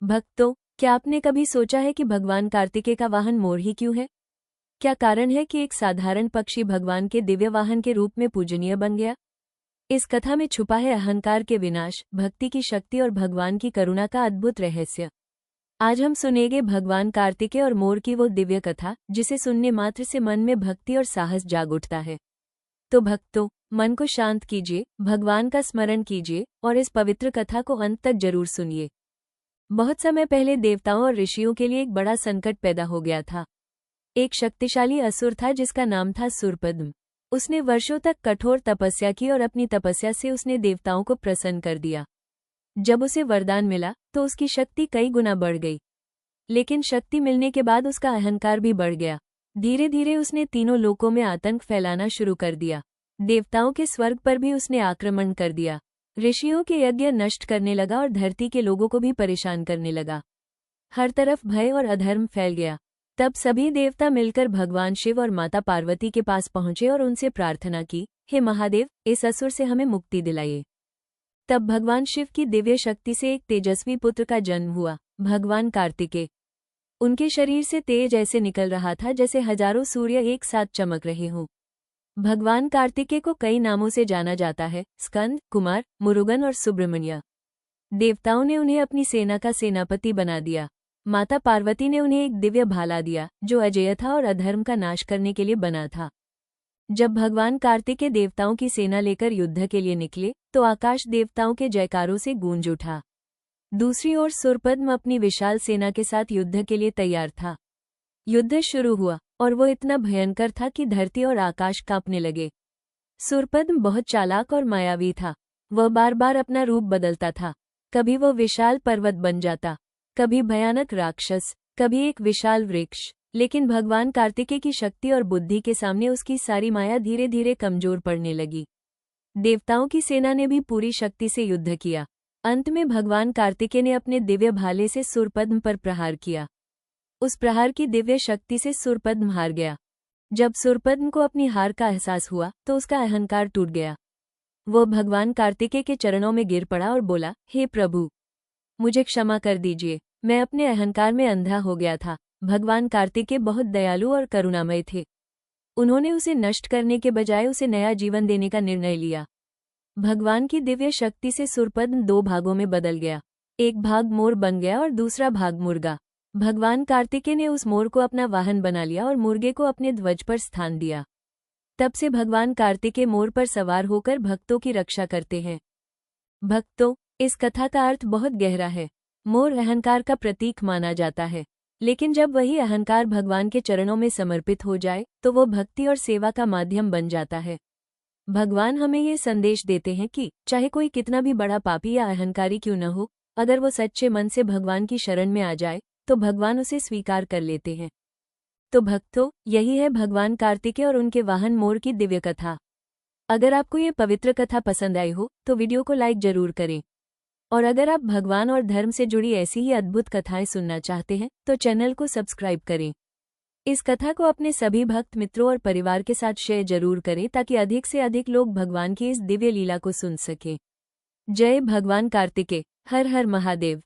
भक्तों, क्या आपने कभी सोचा है कि भगवान कार्तिकेय का वाहन मोर ही क्यों है? क्या कारण है कि एक साधारण पक्षी भगवान के दिव्य वाहन के रूप में पूजनीय बन गया? इस कथा में छुपा है अहंकार के विनाश, भक्ति की शक्ति और भगवान की करुणा का अद्भुत रहस्य। आज हम सुनेंगे भगवान कार्तिकेय और मोर की वो दिव्य कथा, जिसे सुनने मात्र से मन में भक्ति और साहस जाग उठता है। तो भक्तों, मन को शांत कीजिए, भगवान का स्मरण कीजिए और इस पवित्र कथा को अंत तक जरूर सुनिए। बहुत समय पहले देवताओं और ऋषियों के लिए एक बड़ा संकट पैदा हो गया था। एक शक्तिशाली असुर था जिसका नाम था सुरपद्म। उसने वर्षों तक कठोर तपस्या की और अपनी तपस्या से उसने देवताओं को प्रसन्न कर दिया। जब उसे वरदान मिला तो उसकी शक्ति कई गुना बढ़ गई। लेकिन शक्ति मिलने के बाद उसका अहंकार भी बढ़ गया। धीरे धीरे उसने तीनों लोकों में आतंक फैलाना शुरू कर दिया। देवताओं के स्वर्ग पर भी उसने आक्रमण कर दिया। ऋषियों के यज्ञ नष्ट करने लगा और धरती के लोगों को भी परेशान करने लगा। हर तरफ भय और अधर्म फैल गया। तब सभी देवता मिलकर भगवान शिव और माता पार्वती के पास पहुंचे और उनसे प्रार्थना की, हे महादेव, इस असुर से हमें मुक्ति दिलाइए। तब भगवान शिव की दिव्य शक्ति से एक तेजस्वी पुत्र का जन्म हुआ, भगवान कार्तिकेय। उनके शरीर से तेज ऐसे निकल रहा था जैसे हजारों सूर्य एक साथ चमक रहे हों। भगवान कार्तिकेय को कई नामों से जाना जाता है, स्कंद, कुमार, मुरुगन और सुब्रमण्य। देवताओं ने उन्हें अपनी सेना का सेनापति बना दिया। माता पार्वती ने उन्हें एक दिव्य भाला दिया, जो अजेय था और अधर्म का नाश करने के लिए बना था। जब भगवान कार्तिकेय देवताओं की सेना लेकर युद्ध के लिए निकले, तो आकाश देवताओं के जयकारों से गूंज उठा। दूसरी ओर सुरपद्म अपनी विशाल सेना के साथ युद्ध के लिए तैयार था। युद्ध शुरू हुआ और वो इतना भयंकर था कि धरती और आकाश कांपने लगे। सुरपद्म बहुत चालाक और मायावी था। वह बार बार अपना रूप बदलता था। कभी वो विशाल पर्वत बन जाता, कभी भयानक राक्षस, कभी एक विशाल वृक्ष। लेकिन भगवान कार्तिकेय की शक्ति और बुद्धि के सामने उसकी सारी माया धीरे धीरे कमजोर पड़ने लगी। देवताओं की सेना ने भी पूरी शक्ति से युद्ध किया। अंत में भगवान कार्तिकेय ने अपने दिव्य भाले से सुरपद्म पर प्रहार किया। उस प्रहार की दिव्य शक्ति से सुरपद्म हार गया। जब सुरपद्म को अपनी हार का एहसास हुआ तो उसका अहंकार टूट गया। वो भगवान कार्तिकेय के चरणों में गिर पड़ा और बोला, हे प्रभु, मुझे क्षमा कर दीजिए, मैं अपने अहंकार में अंधा हो गया था। भगवान कार्तिकेय बहुत दयालु और करुणामय थे। उन्होंने उसे नष्ट करने के बजाय उसे नया जीवन देने का निर्णय लिया। भगवान की दिव्य शक्ति से सुरपद्म दो भागों में बदल गया। एक भाग मोर बन गया और दूसरा भाग मुर्गा। भगवान कार्तिकेय ने उस मोर को अपना वाहन बना लिया और मुर्गे को अपने ध्वज पर स्थान दिया। तब से भगवान कार्तिकेय मोर पर सवार होकर भक्तों की रक्षा करते हैं। भक्तों, इस कथा का अर्थ बहुत गहरा है। मोर अहंकार का प्रतीक माना जाता है, लेकिन जब वही अहंकार भगवान के चरणों में समर्पित हो जाए तो वो भक्ति और सेवा का माध्यम बन जाता है। भगवान हमें ये संदेश देते हैं कि चाहे कोई कितना भी बड़ा पापी या अहंकारी क्यों न हो, अगर वो सच्चे मन से भगवान की शरण में आ जाए तो भगवान उसे स्वीकार कर लेते हैं। तो भक्तों, यही है भगवान कार्तिकेय और उनके वाहन मोर की दिव्य कथा। अगर आपको ये पवित्र कथा पसंद आई हो तो वीडियो को लाइक जरूर करें। और अगर आप भगवान और धर्म से जुड़ी ऐसी ही अद्भुत कथाएं सुनना चाहते हैं तो चैनल को सब्सक्राइब करें। इस कथा को अपने सभी भक्त मित्रों और परिवार के साथ शेयर जरूर करें ताकि अधिक से अधिक लोग भगवान की इस दिव्य लीला को सुन सकें। जय भगवान कार्तिकेय। हर हर महादेव।